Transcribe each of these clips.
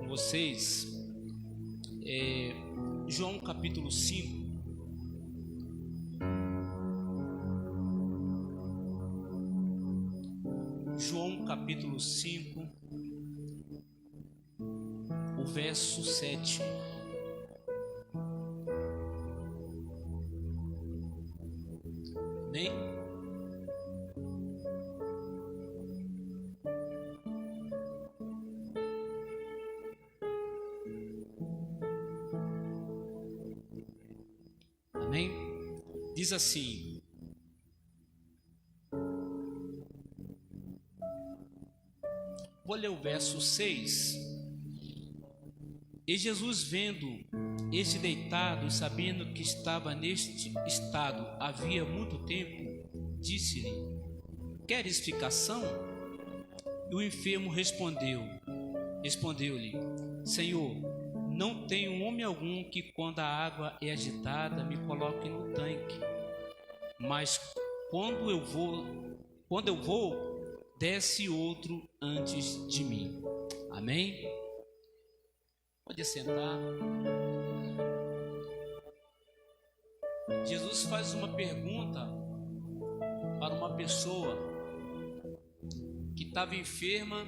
vocês João capítulo 5. João capítulo 5, o verso 7. Amém? Amém? Diz assim: vou ler o verso 6. E Jesus, vendo este deitado e sabendo que estava neste estado havia muito tempo, disse-lhe: queres ficação? E o enfermo respondeu-lhe: Senhor, não tenho homem algum que, quando a água é agitada, me coloque no tanque, mas quando eu vou, desce outro antes de mim. Amém? Pode sentar. Jesus faz uma pergunta para uma pessoa que estava enferma.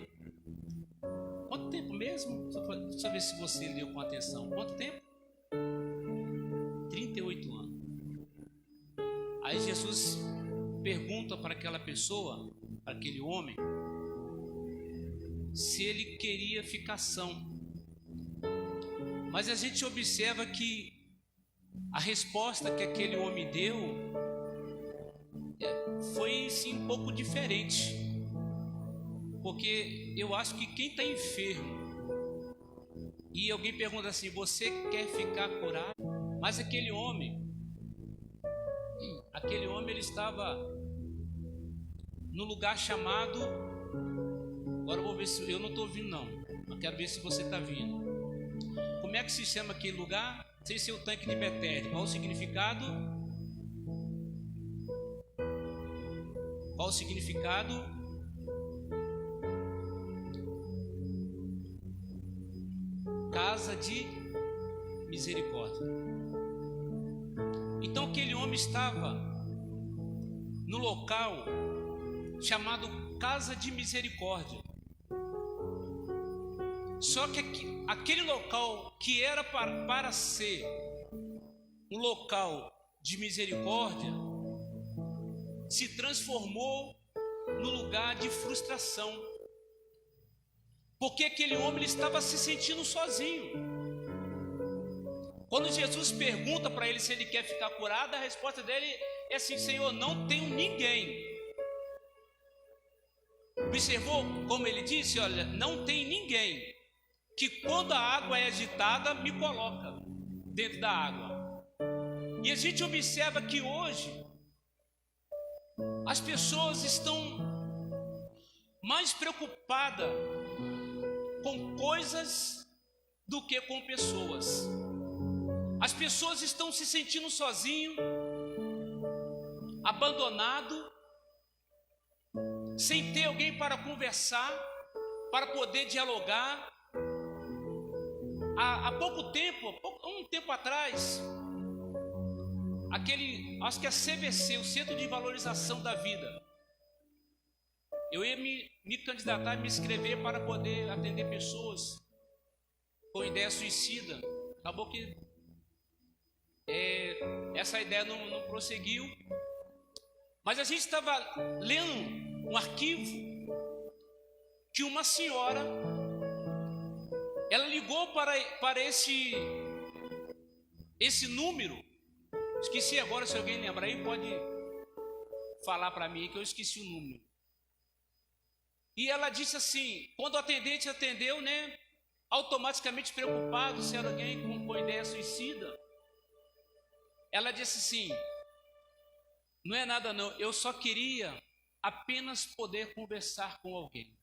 Quanto tempo mesmo? Deixa eu ver se você leu com atenção. Quanto tempo? 38 anos. Aí Jesus pergunta para aquela pessoa, para aquele homem, se ele queria ficação. Mas a gente observa que a resposta que aquele homem deu foi sim um pouco diferente. Porque eu acho que quem está enfermo e alguém pergunta assim: você quer ficar curado? Mas aquele homem ele estava no lugar chamado, agora eu vou ver se eu não estou ouvindo não, eu quero ver se você está vindo. Como é que se chama aquele lugar? Sem ser o tanque de Betesda. Qual o significado? Qual o significado? Casa de misericórdia. Então aquele homem estava no local chamado Casa de Misericórdia. Só que aquele local que era para ser um local de misericórdia se transformou no lugar de frustração. Porque aquele homem ele estava se sentindo sozinho. Quando Jesus pergunta para ele se ele quer ficar curado, a resposta dele é assim: Senhor, não tenho ninguém. Observou como ele disse? Olha, não tem ninguém que quando a água é agitada me coloca dentro da água. E a gente observa que hoje as pessoas estão mais preocupadas com coisas do que com pessoas. As pessoas estão se sentindo sozinho, abandonado, sem ter alguém para conversar, para poder dialogar. Há pouco tempo, um tempo atrás, acho que a CVC, o Centro de Valorização da Vida, eu ia me candidatar, me inscrever para poder atender pessoas com ideia suicida. Acabou que essa ideia não prosseguiu. Mas a gente estava lendo um arquivo que uma senhora, ela ligou para esse número. Esqueci agora, se alguém lembra aí, pode falar para mim que eu esqueci o número. E ela disse assim, quando o atendente atendeu, né, automaticamente preocupado se era alguém com ideia suicida, ela disse assim: não é nada não, eu só queria apenas poder conversar com alguém.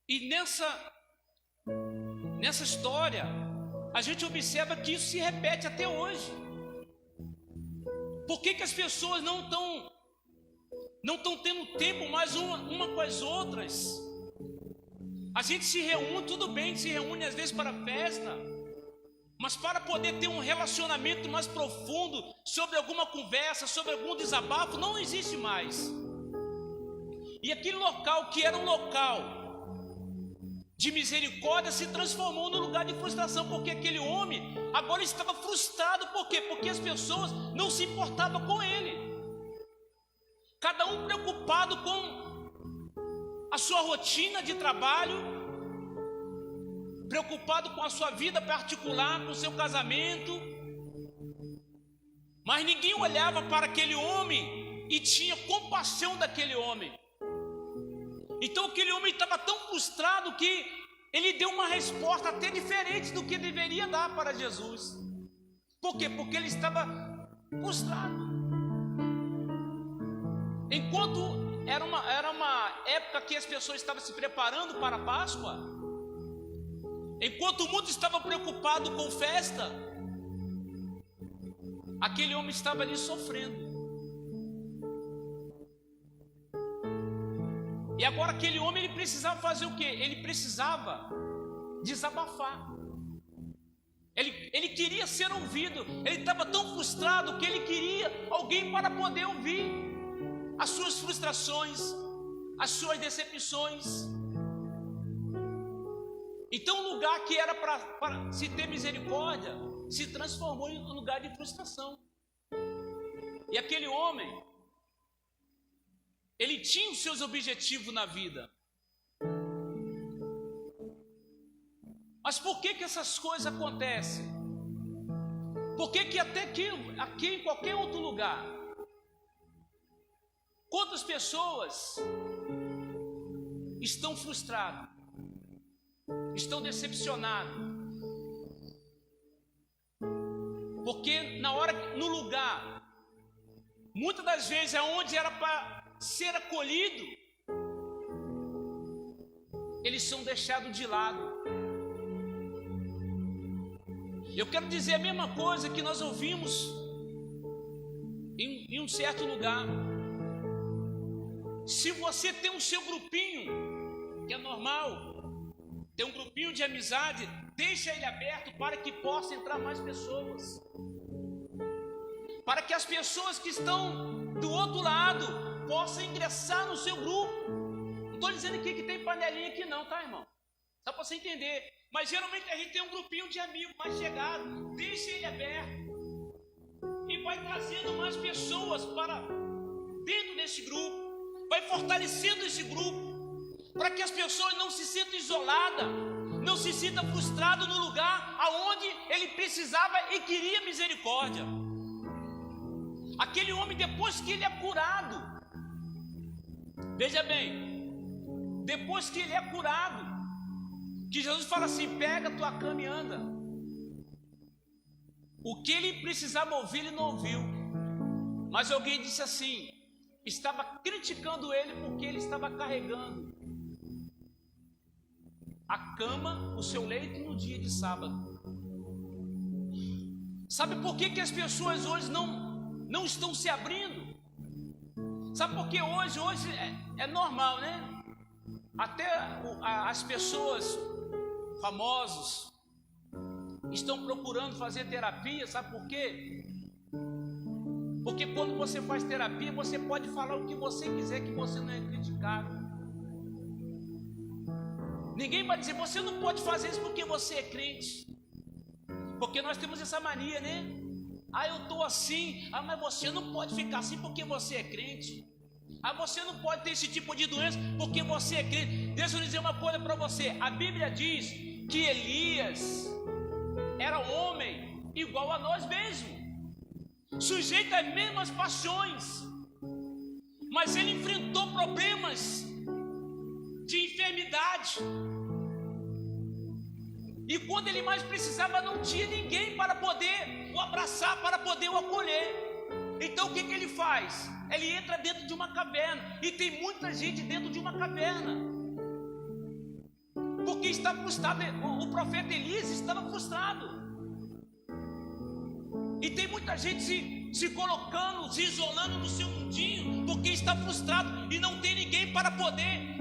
E nessa história a gente observa que isso se repete até hoje. Por que as pessoas não estão tendo tempo mais uma com as outras? A gente se reúne, tudo bem, se reúne às vezes para festa, mas para poder ter um relacionamento mais profundo sobre alguma conversa, sobre algum desabafo, não existe mais. E aquele local que era um local de misericórdia se transformou num lugar de frustração, porque aquele homem agora estava frustrado. Por quê? Porque as pessoas não se importavam com ele, cada um preocupado com a sua rotina de trabalho, preocupado com a sua vida particular, com o seu casamento, mas ninguém olhava para aquele homem e tinha compaixão daquele homem. Então aquele homem estava tão frustrado que ele deu uma resposta até diferente do que deveria dar para Jesus. Por quê? Porque ele estava frustrado. Enquanto era uma época que as pessoas estavam se preparando para a Páscoa, enquanto o mundo estava preocupado com festa, aquele homem estava ali sofrendo. E agora aquele homem, ele precisava fazer o quê? Ele precisava desabafar. Ele queria ser ouvido. Ele estava tão frustrado que ele queria alguém para poder ouvir as suas frustrações, as suas decepções. Então o lugar que era para se ter misericórdia se transformou em um lugar de frustração. E aquele homem, ele tinha os seus objetivos na vida. Mas por que essas coisas acontecem? Por que até aqui em qualquer outro lugar, quantas pessoas estão frustradas, estão decepcionadas? Porque no lugar, muitas das vezes é onde era para ser acolhido, eles são deixados de lado. Eu quero dizer a mesma coisa que nós ouvimos em um certo lugar. Se você tem o seu grupinho, que é normal, tem um grupinho de amizade, deixa ele aberto para que possa entrar mais pessoas, para que as pessoas que estão do outro lado possam ingressar no seu grupo. Não estou dizendo aqui que tem panelinha aqui não, tá, irmão? Só para você entender. Mas geralmente a gente tem um grupinho de amigos mais chegados, deixa ele aberto e vai trazendo mais pessoas para dentro desse grupo, vai fortalecendo esse grupo, para que as pessoas não se sintam isoladas, não se sintam frustradas no lugar aonde ele precisava e queria misericórdia. Aquele homem, depois que ele é curado, veja bem, depois que ele é curado, que Jesus fala assim: pega a tua cama e anda. O que ele precisava ouvir, ele não ouviu. Mas alguém disse assim, estava criticando ele porque ele estava carregando a cama, o seu leito no dia de sábado. Sabe por que as pessoas hoje não estão se abrindo? Sabe por que hoje é normal, né? Até as pessoas famosos estão procurando fazer terapia. Sabe por quê? Porque quando você faz terapia, você pode falar o que você quiser, que você não é criticado. Ninguém vai dizer, você não pode fazer isso porque você é crente. Porque nós temos essa mania, né? Eu estou assim, mas você não pode ficar assim porque você é crente. Você não pode ter esse tipo de doença porque você é crente. Deixa eu dizer uma coisa para você. A Bíblia diz que Elias era homem igual a nós mesmos, sujeito às mesmas paixões, mas ele enfrentou problemas de enfermidade, e quando ele mais precisava, não tinha ninguém para poder o abraçar, para poder o acolher. Então o que ele faz? Ele entra dentro de uma caverna, e tem muita gente dentro de uma caverna, porque está frustrado. O profeta Elias estava frustrado, e tem muita gente se colocando, se isolando no seu mundinho, porque está frustrado e não tem ninguém para poder,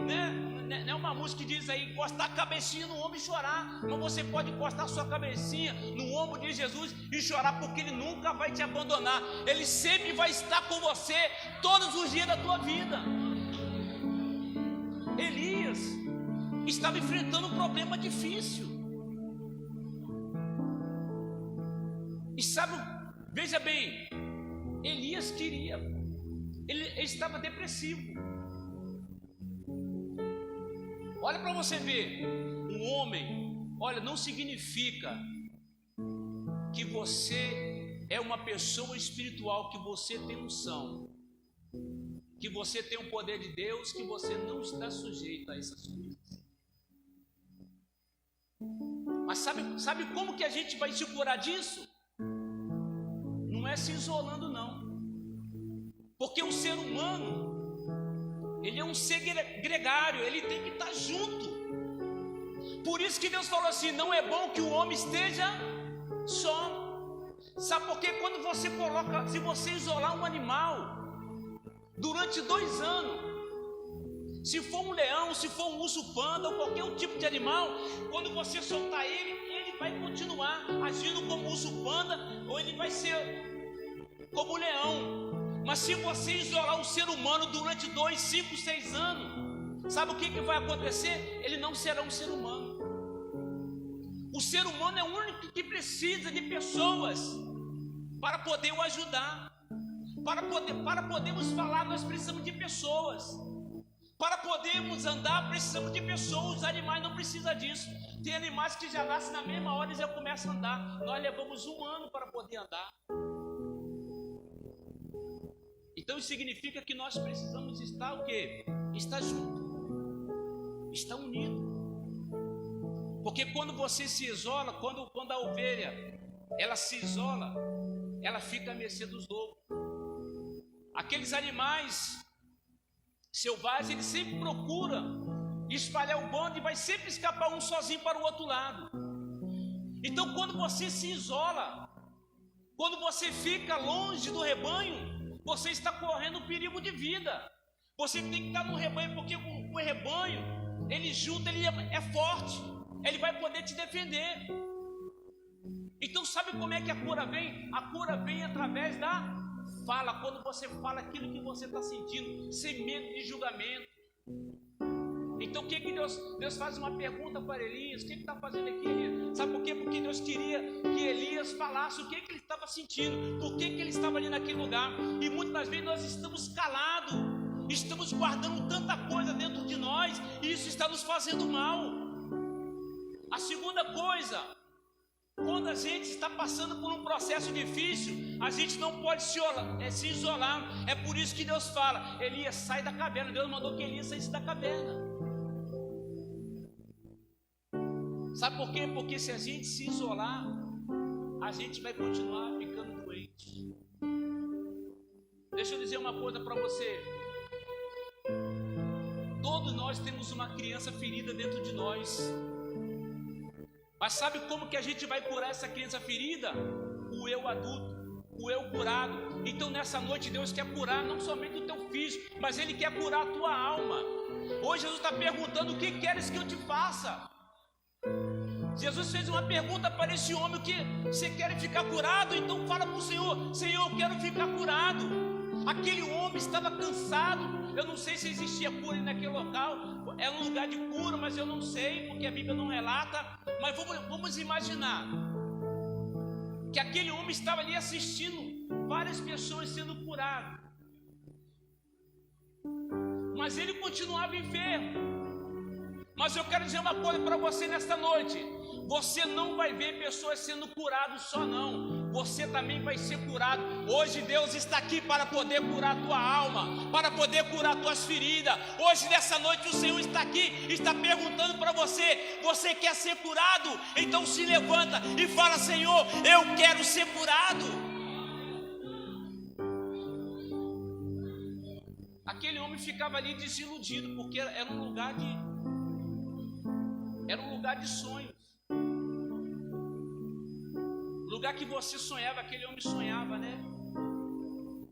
é uma música que diz aí, encostar a cabecinha no ombro e chorar. Mas você pode encostar a sua cabecinha no ombro de Jesus e chorar, porque Ele nunca vai te abandonar. Ele sempre vai estar com você todos os dias da tua vida. Elias estava enfrentando um problema difícil. E sabe, veja bem, Elias queria, ele estava depressivo. Olha para você ver, um homem, olha, não significa que você é uma pessoa espiritual, que você tem unção, que você tem o poder de Deus, que você não está sujeito a essas coisas. Mas sabe como que a gente vai se curar disso? Não é se isolando, não. Porque o ser humano, ele é um ser gregário, ele tem que estar junto. Por isso que Deus falou assim, não é bom que o homem esteja só. Sabe por quê? Quando você coloca, se você isolar um animal durante 2 anos, se for um leão, se for um urso panda ou qualquer tipo de animal, quando você soltar ele, ele vai continuar agindo como urso panda, ou ele vai ser como leão. Mas se você isolar um ser humano durante 2, 5, 6 anos, sabe o que vai acontecer? Ele não será um ser humano. O ser humano é o único que precisa de pessoas para poder o ajudar. Para podermos falar, nós precisamos de pessoas. Para podermos andar, precisamos de pessoas. Os animais não precisam disso. Tem animais que já nascem na mesma hora e já começam a andar. Nós levamos 1 ano para poder andar. Então isso significa que nós precisamos estar o quê? Estar junto, estar unido. Porque quando você se isola, quando a ovelha ela se isola, ela fica à mercê dos lobos. Aqueles animais selvagens, eles sempre procuram espalhar o bando e vai sempre escapar um sozinho para o outro lado. Então quando você se isola, quando você fica longe do rebanho, você está correndo perigo de vida. Você tem que estar no rebanho, porque o rebanho, ele junto, ele é forte, ele vai poder te defender. Então sabe como é que a cura vem? A cura vem através da fala. Quando você fala aquilo que você está sentindo, sem medo de julgamento. Então o que Deus faz uma pergunta para Elias? O que ele está fazendo aqui, Elias? Sabe por quê? Porque Deus queria que Elias falasse o que ele estava sentindo, por que ele estava ali naquele lugar. E muitas vezes nós estamos calados, estamos guardando tanta coisa dentro de nós, e isso está nos fazendo mal. A segunda coisa, quando a gente está passando por um processo difícil, a gente não pode se isolar. É por isso que Deus fala, Elias, sai da caverna. Deus mandou que Elias saísse da caverna. Sabe por quê? Porque se a gente se isolar, a gente vai continuar ficando doente. Deixa eu dizer uma coisa para você. Todos nós temos uma criança ferida dentro de nós. Mas sabe como que a gente vai curar essa criança ferida? O eu adulto, o eu curado. Então nessa noite Deus quer curar não somente o teu físico, mas Ele quer curar a tua alma. Hoje Jesus está perguntando, o que queres que eu te faça? Jesus fez uma pergunta para esse homem, o que você quer ficar curado? Então fala para o Senhor, Senhor, eu quero ficar curado. Aquele homem estava cansado. Eu não sei se existia cura naquele local, era um lugar de cura, mas eu não sei, porque a Bíblia não relata. Mas vamos imaginar que aquele homem estava ali assistindo várias pessoas sendo curadas, mas ele continuava enfermo. Mas eu quero dizer uma coisa para você nesta noite: você não vai ver pessoas sendo curadas só não, você também vai ser curado. Hoje Deus está aqui para poder curar a tua alma, para poder curar tuas feridas. Hoje nessa noite o Senhor está aqui, está perguntando para você: você quer ser curado? Então se levanta e fala: Senhor, eu quero ser curado. Aquele homem ficava ali desiludido, porque era um lugar de sonhos. Lugar que você sonhava, aquele homem sonhava, né?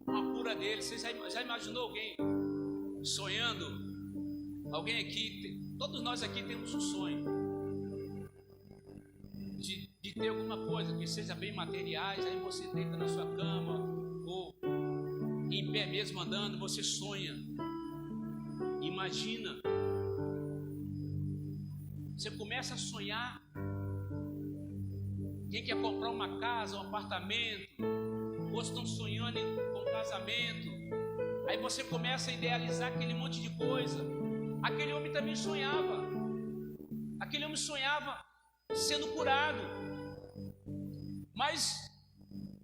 Uma cura dele. Você já imaginou alguém sonhando? Alguém aqui Todos nós aqui temos um sonho de ter alguma coisa que seja bem materiais. Aí você deita na sua cama ou em pé mesmo andando, você sonha, imagina, você começa a sonhar. Quem quer comprar uma casa, um apartamento, outros estão sonhando com casamento. Aí você começa a idealizar aquele monte de coisa. Aquele homem também sonhava. Aquele homem sonhava sendo curado. Mas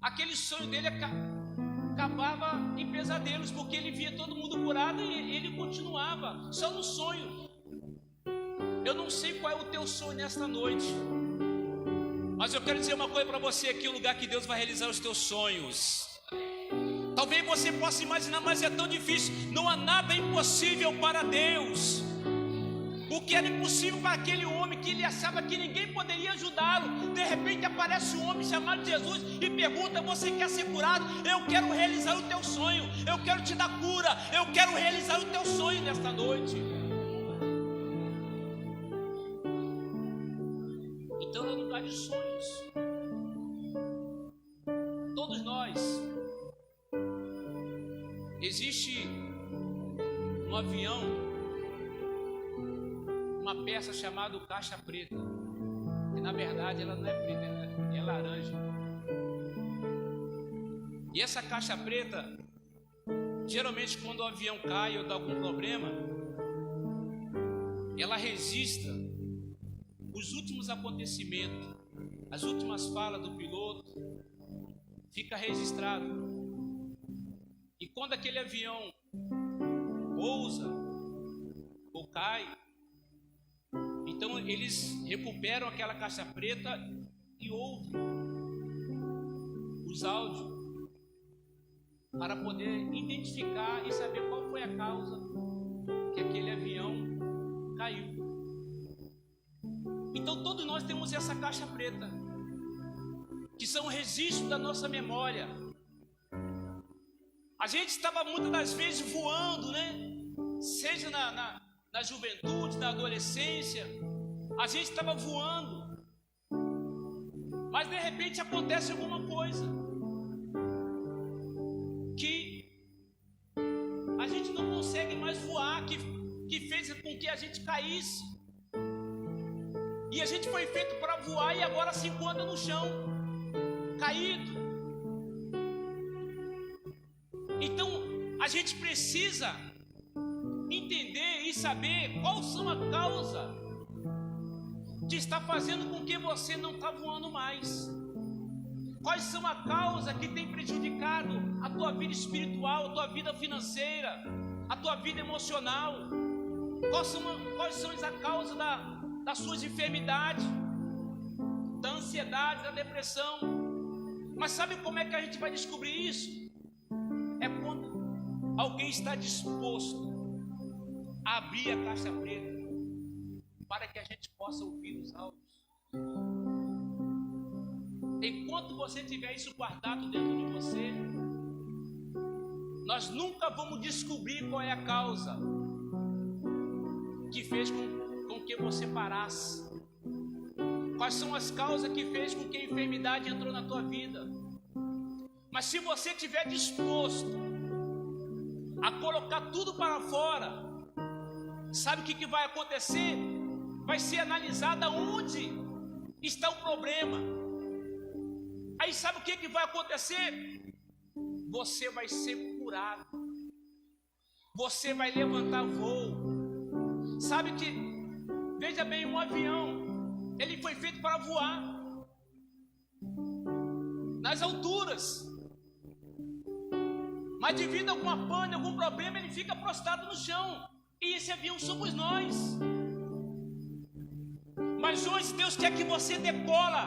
aquele sonho dele acabava em pesadelos, porque ele via todo mundo curado e ele continuava só no sonho. Eu não sei qual é o teu sonho nesta noite, mas eu quero dizer uma coisa para você aqui: o lugar que Deus vai realizar os teus sonhos. Talvez você possa imaginar, mas é tão difícil. Não há nada impossível para Deus. O que era impossível para aquele homem, que ele achava que ninguém poderia ajudá-lo, de repente aparece um homem chamado Jesus e pergunta: você quer ser curado? Eu quero realizar o teu sonho. Eu quero te dar cura. Eu quero realizar o teu sonho nesta noite. Então é um lugar de sonhos. Todos nós. Existe no avião uma peça chamada caixa preta, que na verdade ela não é preta, é laranja. E essa caixa preta, geralmente quando o avião cai ou dá algum problema, ela registra os últimos acontecimentos, as últimas falas do piloto, fica registrado. E quando aquele avião pousa ou cai, então eles recuperam aquela caixa preta e ouvem os áudios para poder identificar e saber qual foi a causa que aquele avião caiu. Então todos nós temos essa caixa preta, que são registros da nossa memória. A gente estava muitas das vezes voando, né? Seja na juventude, na adolescência, a gente estava voando, mas de repente acontece alguma coisa que a gente não consegue mais voar, que fez com que a gente caísse. E a gente foi feito para voar e agora se encontra no chão, caído. Então a gente precisa entender e saber qual são a causa que está fazendo com que você não está voando mais. Quais são a causa que tem prejudicado a tua vida espiritual, a tua vida financeira, a tua vida emocional? Quais são as causas das suas enfermidades, da ansiedade, da depressão? Mas sabe como é que a gente vai descobrir isso? É quando alguém está disposto a abrir a caixa preta para que a gente possa ouvir os áudios. Enquanto você tiver isso guardado dentro de você, nós nunca vamos descobrir qual é a causa que fez com que você parasse. Quais são as causas que fez com que a enfermidade entrou na tua vida? Mas se você estiver disposto a colocar tudo para fora, sabe o que vai acontecer? Vai ser analisado onde está o problema. Aí sabe o que vai acontecer? Você vai ser curado. Você vai levantar voo. Sabe que, veja bem, um avião, ele foi feito para voar nas alturas. Mas devido a alguma pane, algum problema, ele fica prostrado no chão. E esse avião somos nós. Mas hoje Deus quer que você decola.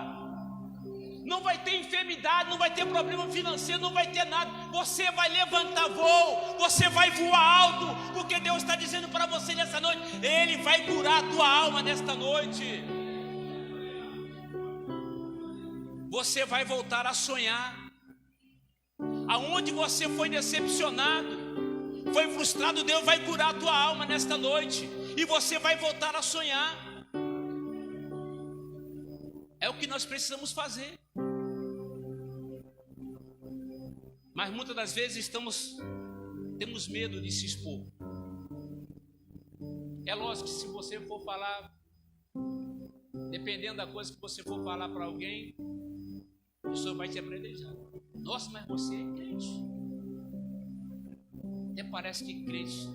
Não vai ter enfermidade, não vai ter problema financeiro, não vai ter nada. Você vai levantar voo, você vai voar alto, porque Deus está dizendo para você nessa noite, Ele vai curar a tua alma nesta noite. Você vai voltar a sonhar. Aonde você foi decepcionado, foi frustrado, Deus vai curar a tua alma nesta noite. e você vai voltar a sonhar. É o que nós precisamos fazer. Mas muitas das vezes temos medo de se expor. É lógico que se você for falar, dependendo da coisa que você for falar para alguém, a pessoa vai te apedrejar. Nossa, mas você é crente. Até parece que crente.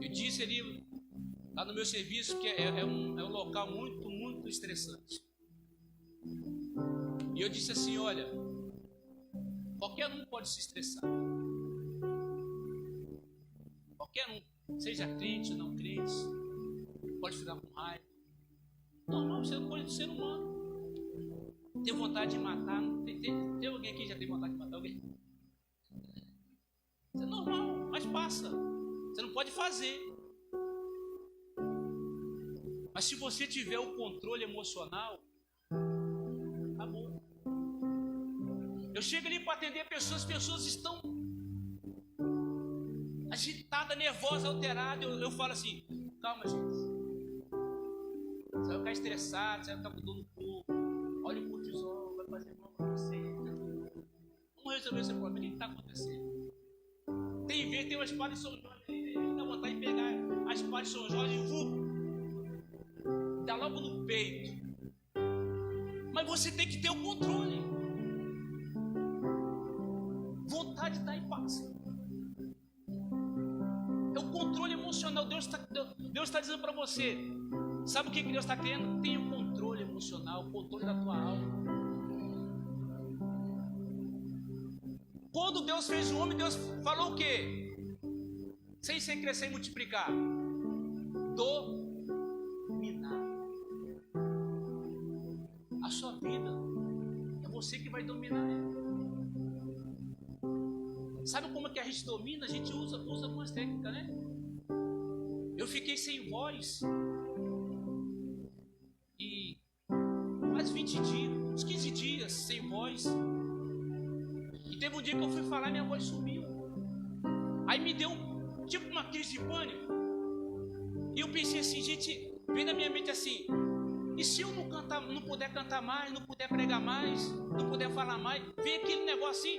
Eu disse ali, lá no meu serviço, que é um local muito, muito estressante. E eu disse assim, olha, qualquer um pode se estressar. Qualquer um, seja crente ou não crente, pode ficar com raiva. Normal, você não pode ser humano. Ter vontade de matar, tem alguém aqui que já tem vontade de matar alguém? Isso é normal, mas passa. Você não pode fazer. Mas se você tiver o controle emocional, acabou. Eu chego ali para atender pessoas, as pessoas estão agitadas, nervosas, alteradas. Eu falo assim, calma, gente. Você vai ficar estressado, você vai ficar com dor no corpo. Olha o cortisol, vai fazer mal para você. Vamos resolver esse problema. O que está acontecendo? Tem uma espada de São Jorge, ele dá vontade de pegar a espada de São Jorge e dá logo no peito. Mas você tem que ter o controle. Vontade está em paz. É o controle emocional. Deus está dizendo para você. Sabe o que Deus está querendo? Tenha o controle emocional, o controle da tua alma. Quando Deus fez o homem, Deus falou o quê? Sem crescer e multiplicar. Dominar. A sua vida é você que vai dominar ela. Sabe como é que a gente domina? A gente usa algumas técnicas, né? Eu fiquei sem voz e quase 20 dias, uns 15 dias sem voz. E teve um dia que eu fui falar e minha voz sumiu. Aí me deu tipo uma crise de pânico. E eu pensei assim, gente, veio na minha mente assim, e se eu não puder cantar mais, não puder pregar mais, não puder falar mais, vem aquele negócio assim,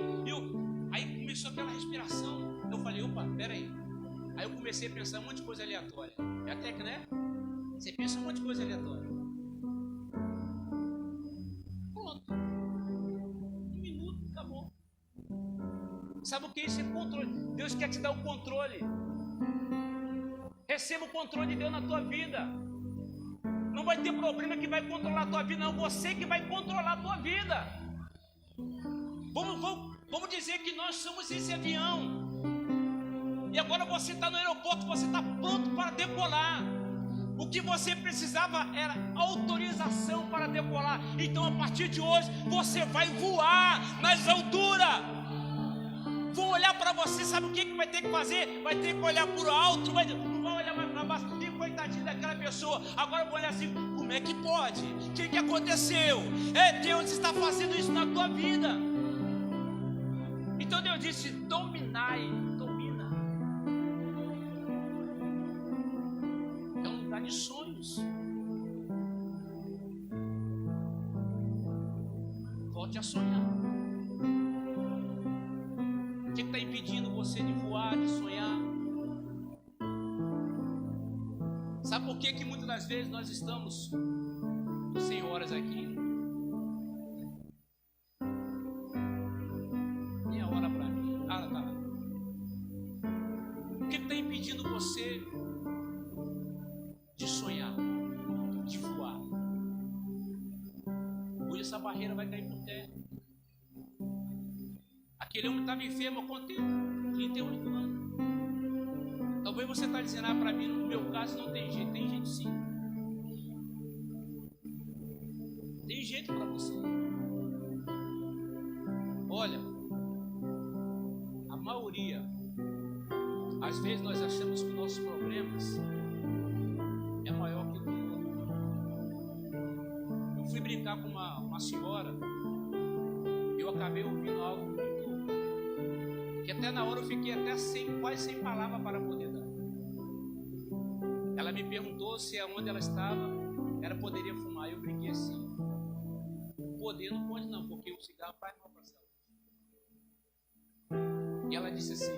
aí começou aquela respiração. Eu falei, opa, peraí. Aí eu comecei a pensar um monte de coisa aleatória. É até que, né? Você pensa um monte de coisa aleatória. Pronto. 1 minuto, acabou. Sabe o que é isso? É controle. Deus quer te dar o controle. Receba o controle de Deus na tua vida. Não vai ter problema que vai controlar a tua vida, não. Você que vai controlar a tua vida. Vamos dizer que nós somos esse avião. E agora você está no aeroporto, você está pronto para decolar. O que você precisava era autorização para decolar. Então a partir de hoje você vai voar nas alturas. Vou olhar para você, sabe o que vai ter que fazer? Vai ter que olhar para o alto, não vai olhar mais para baixo. Que coitadinho daquela pessoa. Agora eu vou olhar assim, como é que pode? O que aconteceu? Deus está fazendo isso na tua vida. Então Deus disse, domina. É um lugar de sonhos. Volte a sonhar. O que está impedindo você de voar, de sonhar? Sabe por que muitas das vezes nós estamos sem horas aqui? Meia hora para mim. Tá. O que está impedindo você de sonhar, de voar? Hoje essa barreira vai cair por terra. Aquele homem estava enfermo há quanto tempo? 38 anos. Talvez você está dizendo, para mim, no meu caso não tem jeito. Tem jeito sim. Tem jeito para você. Olha, a maioria, às vezes nós achamos que nossos problemas é maior que o do outro. Eu fui brincar com uma senhora, eu acabei ouvindo algo que até na hora eu fiquei até quase sem palavra para poder dar. Ela me perguntou se aonde ela estava, ela poderia fumar. Eu brinquei assim: poder não pode não, porque o cigarro faz mal para a saúde. E ela disse assim: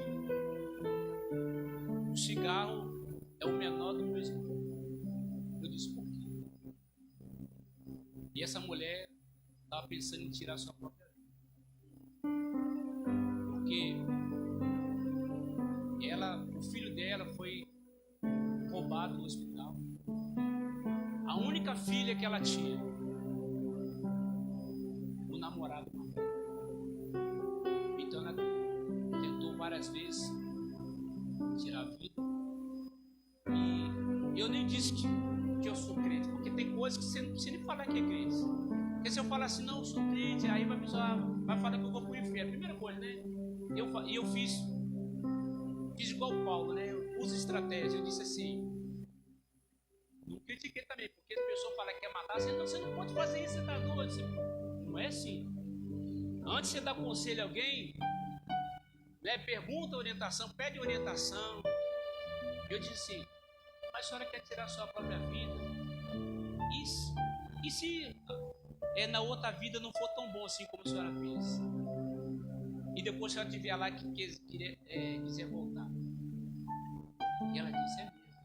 o cigarro é o menor do meu irmão. Eu disse: por quê? E essa mulher estava pensando em tirar sua própria vida, porque o filho dela foi roubado no hospital. A única filha que ela tinha, o namorado matou. Então ela tentou várias vezes tirar a vida. E eu nem disse que eu sou crente, porque tem coisas que você não precisa nem falar que é crente. Porque se eu falar assim, não, eu sou crente, aí vai me zoar, vai falar que eu vou pro inferno. Primeira coisa, né? Eu fiz igual o Paulo, né? Eu uso estratégia. Eu disse assim, não critiquei também, porque a pessoa fala que quer matar, você não pode fazer isso, você tá doido. Não é assim. Antes de você dar conselho a alguém, né, pergunta orientação, pede orientação. Eu disse assim: mas a senhora quer tirar a sua própria vida? E se na outra vida não for tão bom assim como a senhora fez? E depois a senhora tiver lá que quiser voltar. E ela disse: é mesmo.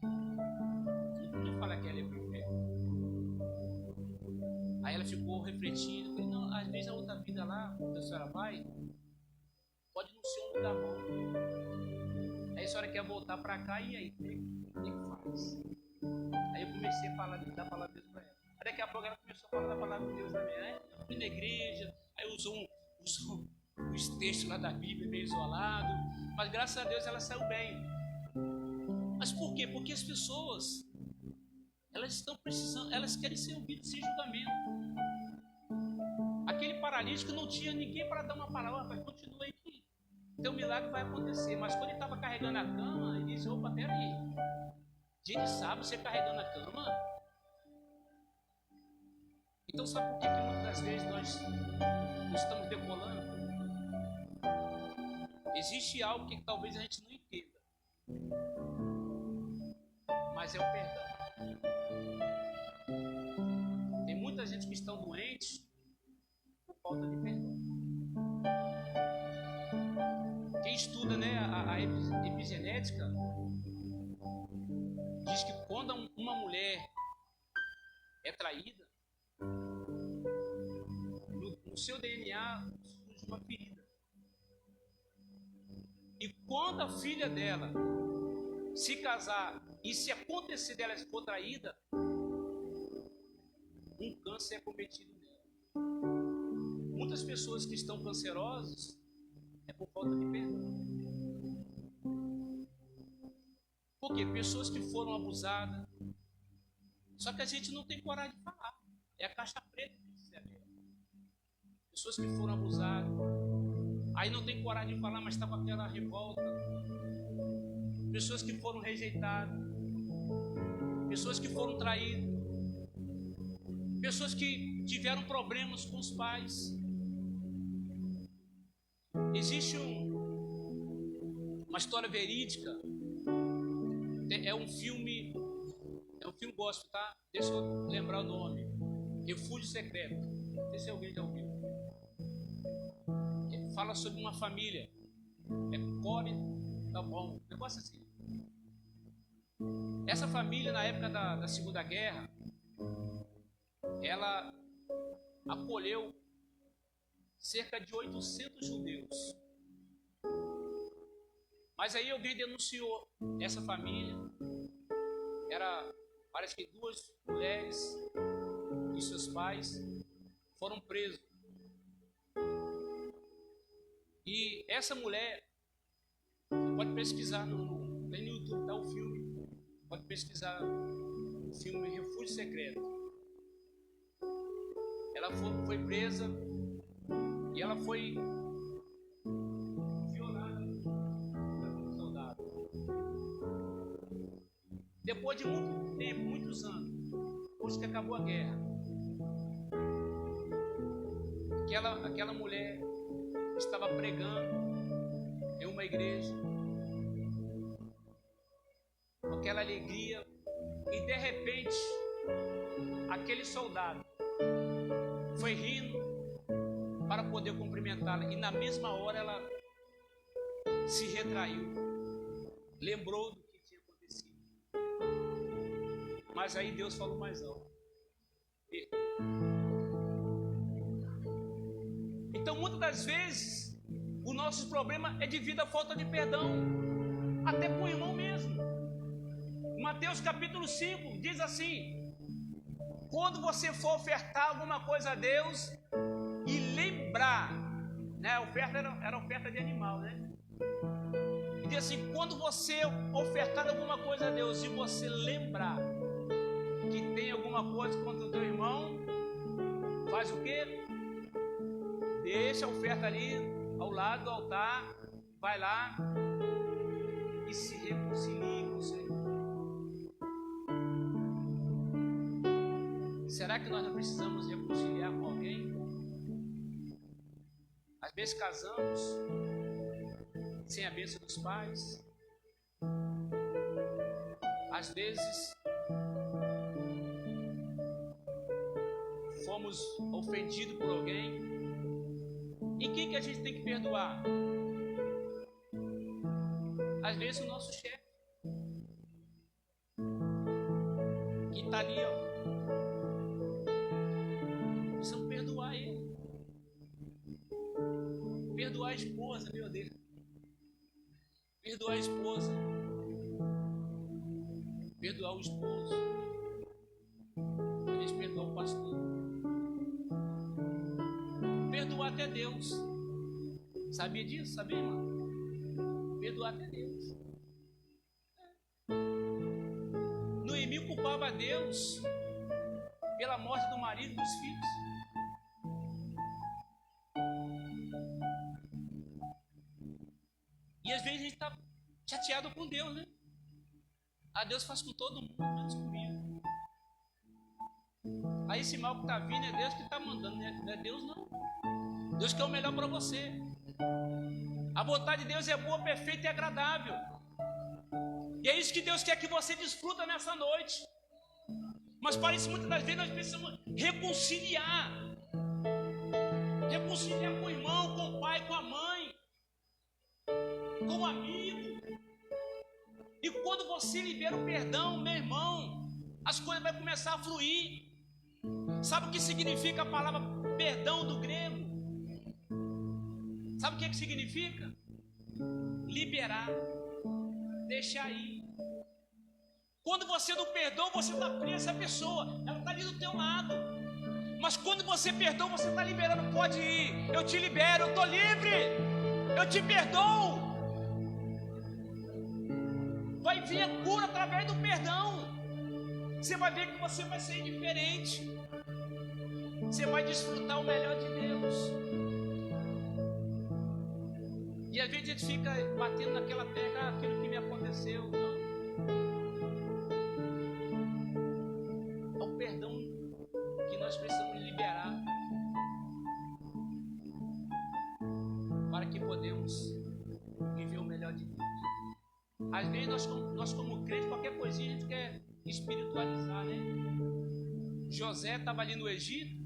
Não podia falar que ela é pro inferno. Aí ela ficou refletindo. Falei: não, às vezes a outra vida lá, onde a senhora vai, pode não ser um lugar bom. Aí a senhora quer voltar para cá, e aí? O que faz? Aí eu comecei a falar da palavra de Deus para ela. Aí daqui a pouco ela começou a falar da palavra de Deus também. Aí eu fui na igreja, aí usou os textos lá da Bíblia meio isolado, mas graças a Deus ela saiu bem. Mas por quê? Porque as pessoas, elas estão precisando, elas querem ser ouvidas sem julgamento. Aquele paralítico não tinha ninguém para dar uma palavra, mas continua aí que teu milagre vai acontecer. Mas quando ele estava carregando a cama, ele disse: opa, peraí, dia de sábado você carregando a cama? Então sabe por que muitas das vezes nós não estamos decolando? Existe algo que talvez a gente não entenda, mas é o perdão. Tem muita gente que estão doentes por falta de perdão. Quem estuda, né, a epigenética diz que quando uma mulher é traída, no seu DNA surge uma ferida. E quando a filha dela se casar e se acontecer dela for traída, um câncer é cometido nela. Muitas pessoas que estão cancerosas é por falta de perdão. Por quê? Pessoas que foram abusadas. Só que a gente não tem coragem de falar. É a caixa preta que precisa ver. Pessoas que foram abusadas. Aí não tem coragem de falar, mas está com aquela revolta. Pessoas que foram rejeitadas. Pessoas que foram traídas. Pessoas que tiveram problemas com os pais. Existe uma história verídica. É um filme gospel, tá? Deixa eu lembrar o nome. Refúgio Secreto. Não sei se alguém já ouviu. Fala sobre uma família. Core, tá bom, um negócio assim. Essa família, na época da Segunda Guerra, ela acolheu cerca de 800 judeus. Mas aí alguém denunciou essa família. Parece que 2 mulheres e seus pais foram presos. E essa mulher, você pode pesquisar tem no YouTube, tá o filme. Pode pesquisar o filme Refúgio Secreto. Ela foi presa e ela foi violada por um soldado. Depois de muito tempo, muitos anos, depois que acabou a guerra, aquela mulher estava pregando, em uma igreja, com aquela alegria, e de repente, aquele soldado foi rindo para poder cumprimentá-la, e na mesma hora ela se retraiu, lembrou do que tinha acontecido. Mas aí Deus falou mais alto. Então, muitas das vezes, o nosso problema é devido à falta de perdão, até com o irmão mesmo. Mateus capítulo 5 diz assim: quando você for ofertar alguma coisa a Deus e lembrar, né, a oferta era oferta de animal, né? E diz assim: quando você ofertar alguma coisa a Deus e você lembrar que tem alguma coisa contra o teu irmão, faz o quê? Deixa a oferta ali ao lado do altar, vai lá e se reconcilie com o Senhor. Será que nós não precisamos reconciliar com alguém? Às vezes casamos sem a bênção dos pais. Às vezes fomos ofendidos por alguém. E quem que a gente tem que perdoar? Às vezes o nosso chefe, que está ali, ó. Precisamos perdoar ele. Perdoar a esposa, meu Deus. Perdoar a esposa. Perdoar o esposo. Às vezes perdoar o pastor. Perdoar até Deus. Sabia disso? Sabia, irmão? Perdoar até Deus. Noemi culpava a Deus pela morte do marido e dos filhos. E às vezes a gente está chateado com Deus, né? Ah, Deus faz com todo mundo, menos comigo. Aí esse mal que está vindo é Deus que está mandando, não é Deus não. Deus quer o melhor para você. A vontade de Deus é boa, perfeita e agradável. E é isso que Deus quer que você desfruta nessa noite. Mas parece muitas das vezes nós precisamos reconciliar. Reconciliar com o irmão, com o pai, com a mãe, com o amigo. E quando você libera o perdão, meu irmão, as coisas vão começar a fluir. Sabe o que significa a palavra perdão do grego? Sabe o que significa? Liberar, deixar ir. Quando você não perdoa, você está preso a pessoa, ela está ali do teu lado. Mas quando você perdoa, você está liberando, pode ir, eu te libero, eu estou livre, eu te perdoo. Vai vir a cura através do perdão. Você vai ver que você vai ser diferente. Você vai desfrutar o melhor de Deus. E às vezes a gente fica batendo naquela terra, aquilo que me aconteceu. Não. É o perdão que nós precisamos liberar para que podemos viver o melhor de Deus. Às vezes nós como crentes, qualquer coisinha a gente quer espiritualizar, né? José estava ali no Egito,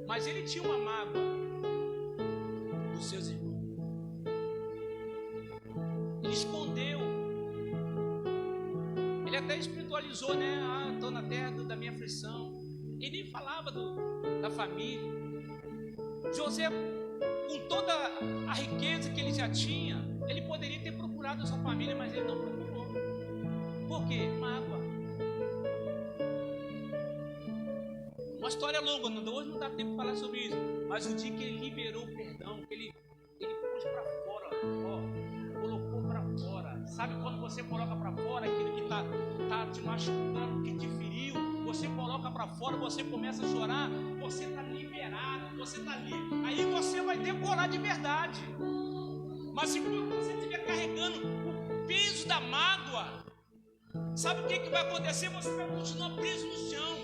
mas ele tinha uma mágoa dos seus irmãos. Ele escondeu. Ele até espiritualizou, né? Ah, estou na terra da minha aflição. Ele nem falava da família. José, com toda a riqueza que ele já tinha, ele poderia ter procurado a sua família, mas ele não procurou. Por quê? Mágoa. Uma história longa, hoje não dá tempo para falar sobre isso. Mas o dia que ele liberou o perdão, que ele pôs para fora, ó, colocou para fora. Sabe quando você coloca para fora aquilo que está te machucando, que te feriu? Você coloca para fora, você começa a chorar, você está liberado, você está livre. Aí você vai decorar de verdade. Mas se você estiver carregando o peso da mágoa, sabe o que vai acontecer? Você vai continuar preso no chão.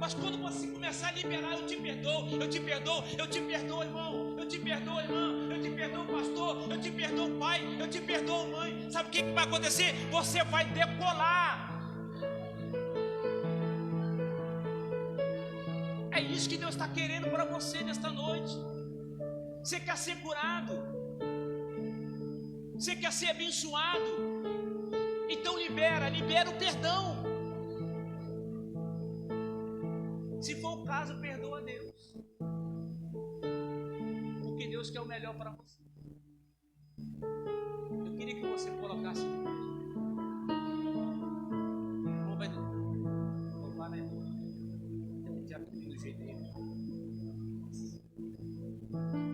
Mas quando você começar a liberar, eu te perdoo, eu te perdoo, eu te perdoo, irmão, eu te perdoo, irmã, eu te perdoo, pastor, eu te perdoo, pai, eu te perdoo, mãe. Sabe o que vai acontecer? Você vai decolar. É isso que Deus está querendo para você nesta noite. Você quer ser curado? Você quer ser abençoado? Então libera o perdão. Se for o caso, perdoa a Deus, porque Deus quer o melhor para você. Eu queria que você colocasse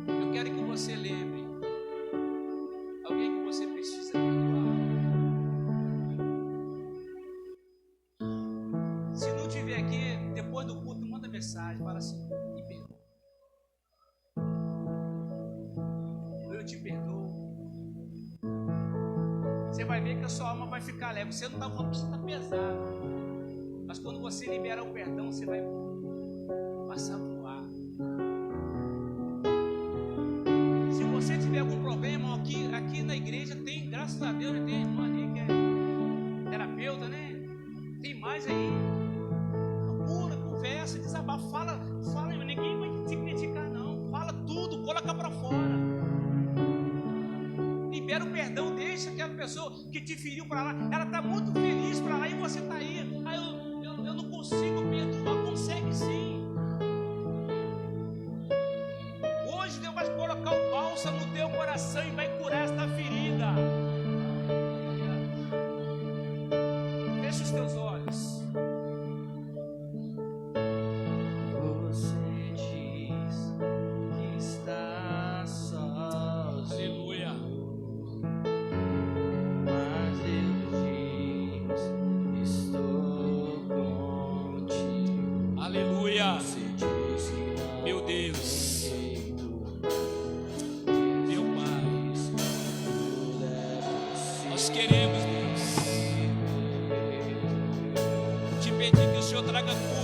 eu quero que você lembre alguém que você precisa perdoar. Se não tiver aqui, depois do culto, manda mensagem, fala assim: me perdoa, eu te perdoo. Você vai ver que a sua alma vai ficar leve. Você não está falando que você está pesado, mas quando você liberar o perdão, você vai passar a voar. Se você tiver algum problema, aqui na igreja tem, graças a Deus, tem irmã ali que é terapeuta, né? Tem mais aí. Procura, conversa, desabafa, fala, ninguém vai te criticar não. Fala tudo, coloca para fora. Libera o perdão, deixa aquela pessoa que te feriu para lá. Ela está muito feliz para lá e você está aí. Eu não consigo perdoar. Consegue sim. Hoje Deus vai colocar o bálsamo no teu coração e vai curar esta ferida. Fecha os teus olhos. Você diz que está sozinho. Aleluia. Mas Deus diz: estou contigo. Aleluia. Você diz que não Meu Deus. Nós queremos, Deus, te pedir que o Senhor traga cura.